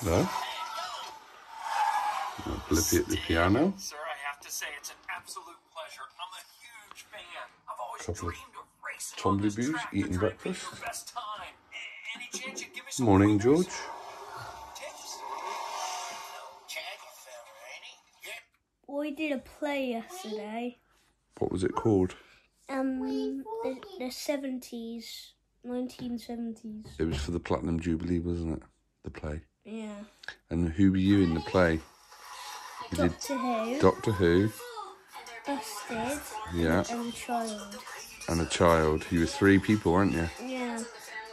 Hello. Blippi at the piano. Sir, I have to say it's an absolute pleasure. I'm a huge fan. I've always Couple of dreamed of racing Tom on this Blueberries track eating to try and beat breakfast. your best time. Any chance you'd give me some Morning, pointers? George. Tips? We did a play yesterday. What was it called? The 70s, 1970s. It was for the Platinum Jubilee, wasn't it? The play. Yeah. And who were you in the play? You Doctor Who, did Doctor Who. Busted, Yeah. and Child. And a child. You were 3 people, weren't you? Yeah.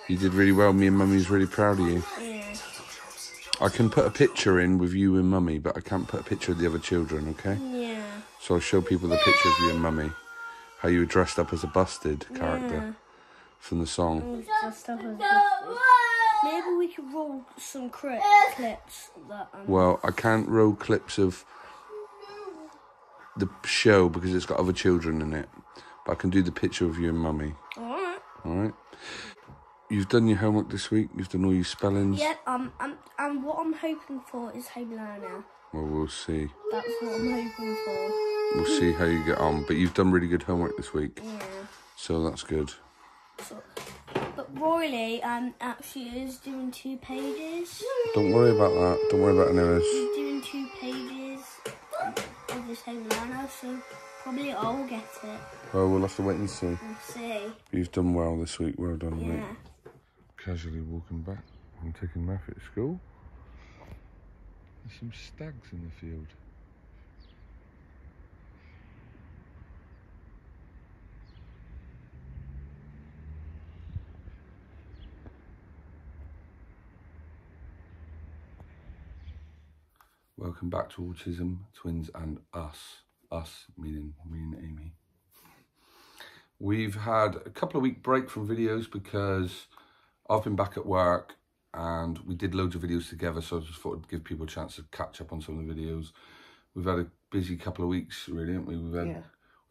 You did really well. Me and Mummy's really proud of you. Yeah. I can put a picture in with you and Mummy, but I can't put a picture of the other children, okay? Yeah. So I'll show people the picture of you and Mummy. How you were dressed up as a Busted character from the song. Just stuff as Busted. Maybe we could roll some clips that. Well, I can't roll clips of the show because it's got other children in it. But I can do the picture of you and Mummy. Alright. Alright? You've done your homework this week? You've done all your spellings? Yeah. And what I'm hoping for is home learner. Well, we'll see. That's what I'm hoping for. We'll see how you get on. But you've done really good homework this week. Yeah. So that's good. But Royley actually is doing 2 pages. Don't worry about that. Don't worry about any of this. He's doing 2 pages of his home learner, so probably I'll get it. Well, we'll have to wait and see. We'll see. You've done well this week. Well done, mate. Yeah. Casually walking back and taking Matthew to school. There's some stags in the field. Welcome back to Autism, Twins and Us. Us meaning me and Amy. We've had a couple of week break from videos because I've been back at work and we did loads of videos together, so I just thought I'd give people a chance to catch up on some of the videos. We've had a busy couple of weeks, really, haven't we?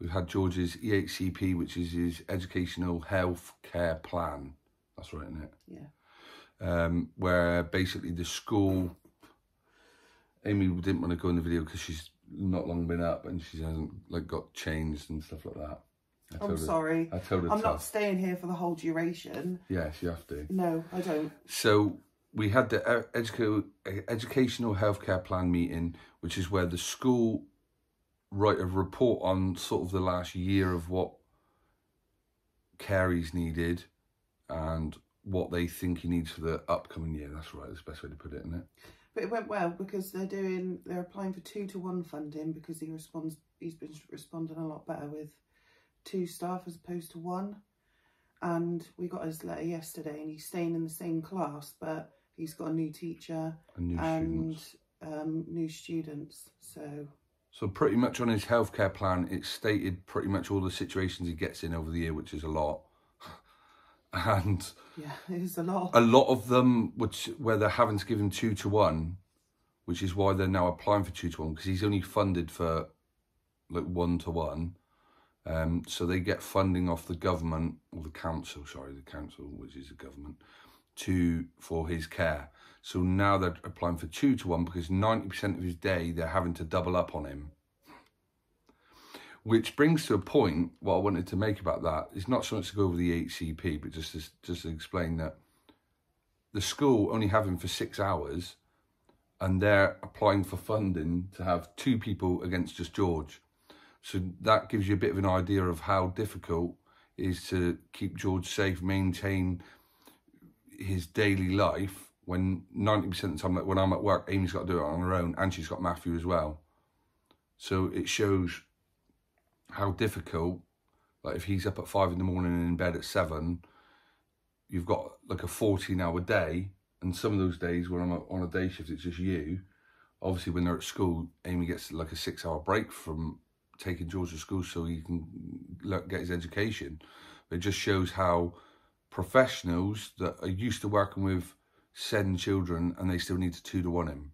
We've had George's EHCP, which is his Educational Health Care Plan. That's right, isn't it? Yeah. Where basically the school... Amy didn't want to go in the video because she's not long been up and she hasn't got changed and stuff like that. I'm sorry. I told her I'm not staying here for the whole duration. Yes, you have to. No, I don't. So we had the Educational Healthcare Plan meeting, which is where the school write a report on sort of the last year of what care he's needed and what they think he needs for the upcoming year. That's right, that's the best way to put it, isn't it? But it went well because they're applying for 2-to-1 funding because he's been responding a lot better with 2 staff as opposed to 1. And we got his letter yesterday and he's staying in the same class, but he's got a new teacher and new students. So pretty much on his healthcare plan, it's stated pretty much all the situations he gets in over the year, which is a lot. And yeah, it is a lot. A lot of them, where they're having to give him 2-to-1, which is why they're now applying for 2-to-1 because he's only funded for 1-to-1. So they get funding off the government or the council, which is the government, for his care. So now they're applying for 2-to-1 because 90% of his day they're having to double up on him. Which brings to a point, what I wanted to make about that is not so much to go over the EHCP, but just to explain that the school only have him for 6 hours and they're applying for funding to have 2 people against just George. So that gives you a bit of an idea of how difficult it is to keep George safe, maintain his daily life when 90% of the time, like when I'm at work, Amy's got to do it on her own and she's got Matthew as well. So it shows how difficult, like if he's up at 5 in the morning and in bed at 7, you've got like a 14-hour day, and some of those days when I'm on a day shift, it's just you. Obviously, when they're at school, Amy gets like a 6-hour break from taking George to school so he can get his education. But it just shows how professionals that are used to working with SEND children and they still need to 2-to-1 him.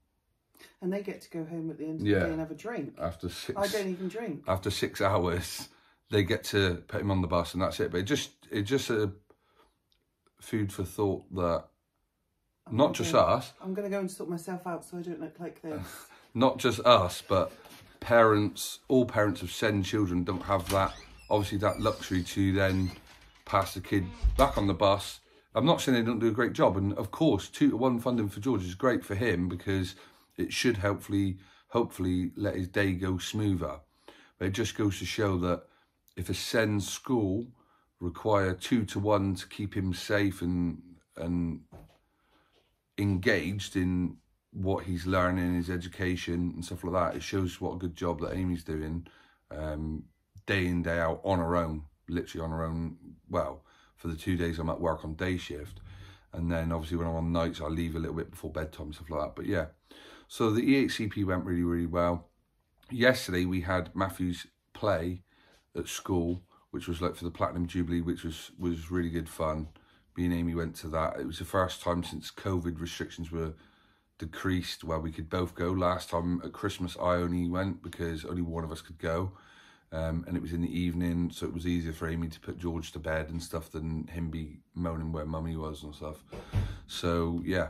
And they get to go home at the end of the day and have a drink. After 6, I don't even drink. After 6 hours, they get to put him on the bus and that's it. But it's just a food for thought that not just us. I'm going to go and sort myself out so I don't look like this. Not just us, but parents, all parents of SEND children don't have that, obviously, that luxury to then pass the kid back on the bus. I'm not saying they don't do a great job, and of course 2-to-1 funding for George is great for him because it should hopefully let his day go smoother. But it just goes to show that if a SEND school require 2-to-1 to keep him safe and engaged in what he's learning, his education and stuff like that, it shows what a good job that Amy's doing, day in, day out, on her own, literally on her own. Well, for the 2 days I'm at work on day shift, and then obviously when I'm on nights I leave a little bit before bedtime and stuff like that. But yeah, so the EHCP went really, really well. Yesterday we had Matthew's play at school, which was like for the Platinum Jubilee, which was really good fun. Me and Amy went to that. It was the first time since COVID restrictions were decreased where we could both go. Last time at Christmas I only went because only one of us could go, and it was in the evening, so it was easier for Amy to put George to bed and stuff than him be moaning where mummy was and stuff. So yeah,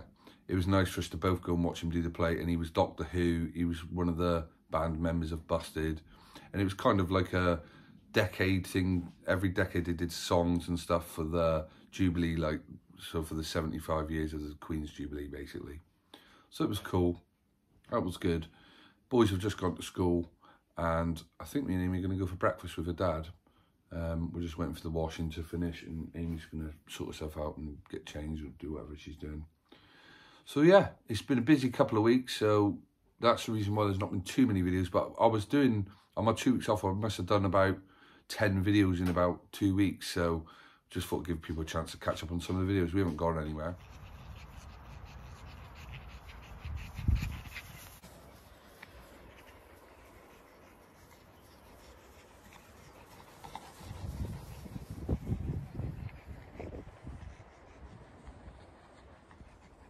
it was nice for us to both go and watch him do the play. And he was Doctor Who, he was one of the band members of Busted, and it was kind of like a decade thing. Every decade they did songs and stuff for the Jubilee, like, so for the 75 years of the Queen's Jubilee basically. So it was cool, that was good. Boys have just gone to school, and I think me and Amy are going to go for breakfast with her dad. We're just waiting for the washing to finish, and Amy's going to sort herself out and get changed or do whatever she's doing. So yeah, it's been a busy couple of weeks, so that's the reason why there's not been too many videos. But I was doing, on my 2 weeks off, I must have done about 10 videos in about 2 weeks, so just thought I'd give people a chance to catch up on some of the videos. We haven't gone anywhere.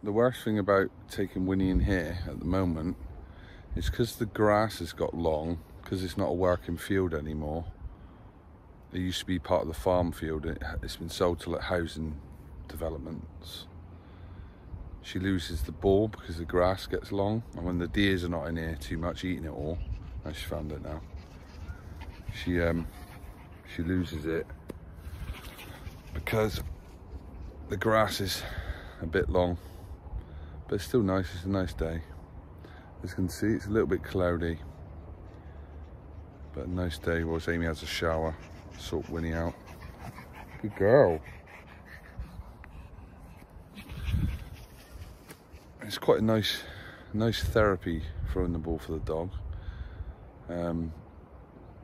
The worst thing about taking Winnie in here at the moment is because the grass has got long, because it's not a working field anymore. It used to be part of the farm field. It's been sold to like housing developments. She loses the ball because the grass gets long, and when the deers are not in here too much eating it all, I just found it now, she loses it because the grass is a bit long. But it's still nice, it's a nice day. As you can see, it's a little bit cloudy, but a nice day whilst Amy has a shower, sort Winnie out. Good girl. It's quite a nice therapy throwing the ball for the dog.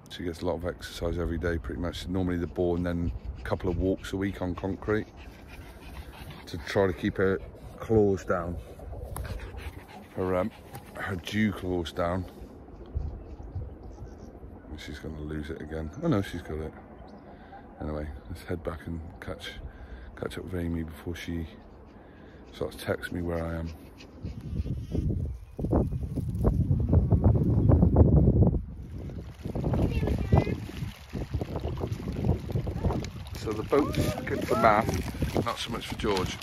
She gets a lot of exercise every day pretty much. Normally the ball and then a couple of walks a week on concrete to try to keep her claws down, her dew claws down. She's going to lose it again. Oh no, she's got it. Anyway, let's head back and catch up with Amy before she starts texting me where I am. So the boat's good for Math, not so much for George.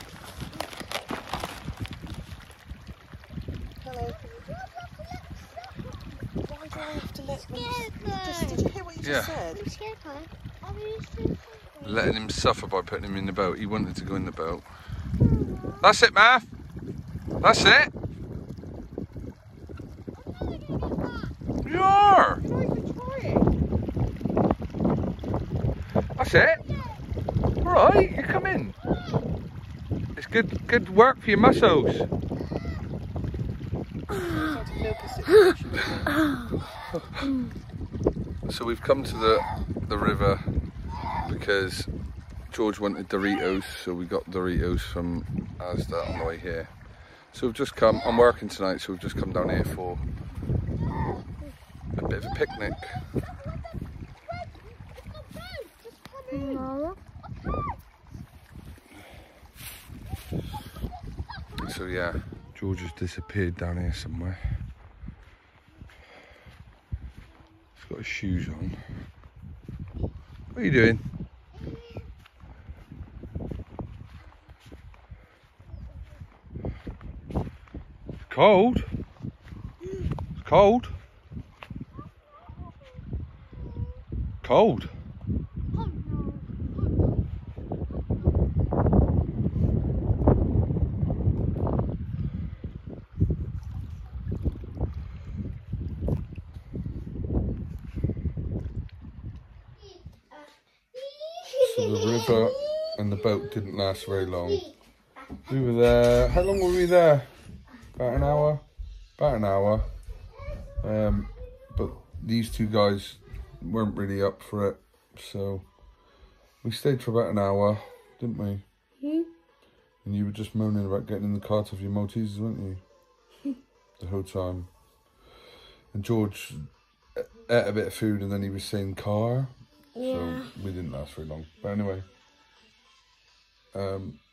Did you hear what you just said? I'm scared, Letting him suffer by putting him in the boat. He wanted to go in the boat. That's it, Math. That's it. You are. That's it. All right, you come in. It's good work for your muscles. So we've come to the river because George wanted Doritos, so we got Doritos from Asda on the way here. So we've just come, I'm working tonight, so we've just come down here for a bit of a picnic. So yeah, George has disappeared down here somewhere. He's got his shoes on. What are you doing? Cold? It's cold? Cold? So the river and the boat didn't last very long. We were there, how long were we there? About an hour? About an hour. But these two guys weren't really up for it, so we stayed for about an hour, didn't we? And you were just moaning about getting in the car to have your Maltesers, weren't you? The whole time. And George ate a bit of food and then he was saying car. Yeah. So we didn't last very long. But anyway,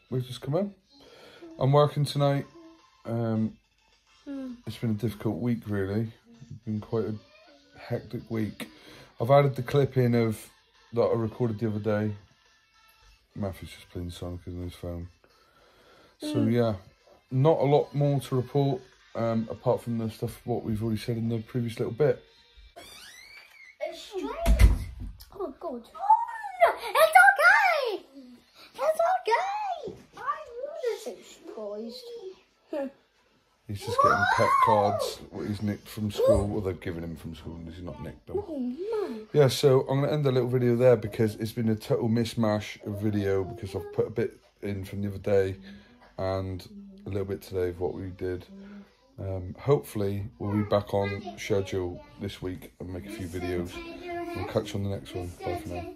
we've just come home. I'm working tonight. It's been a difficult week, really. It's been quite a hectic week. I've added the clip in of that I recorded the other day. Matthew's just playing Sonic on his phone. So yeah, not a lot more to report, apart from the stuff what we've already said in the previous little bit. It's straight. Oh God. Oh no, it's okay. It's okay. I'm so surprised. He's just getting pet cards, what he's nicked from school. Well, they've given him from school, he's not nicked them. Oh no. Yeah, so I'm going to end the little video there because it's been a total mishmash of video because I've put a bit in from the other day and a little bit today of what we did. Hopefully we'll be back on schedule this week and make a few videos. We'll catch you on the next one. Bye for now.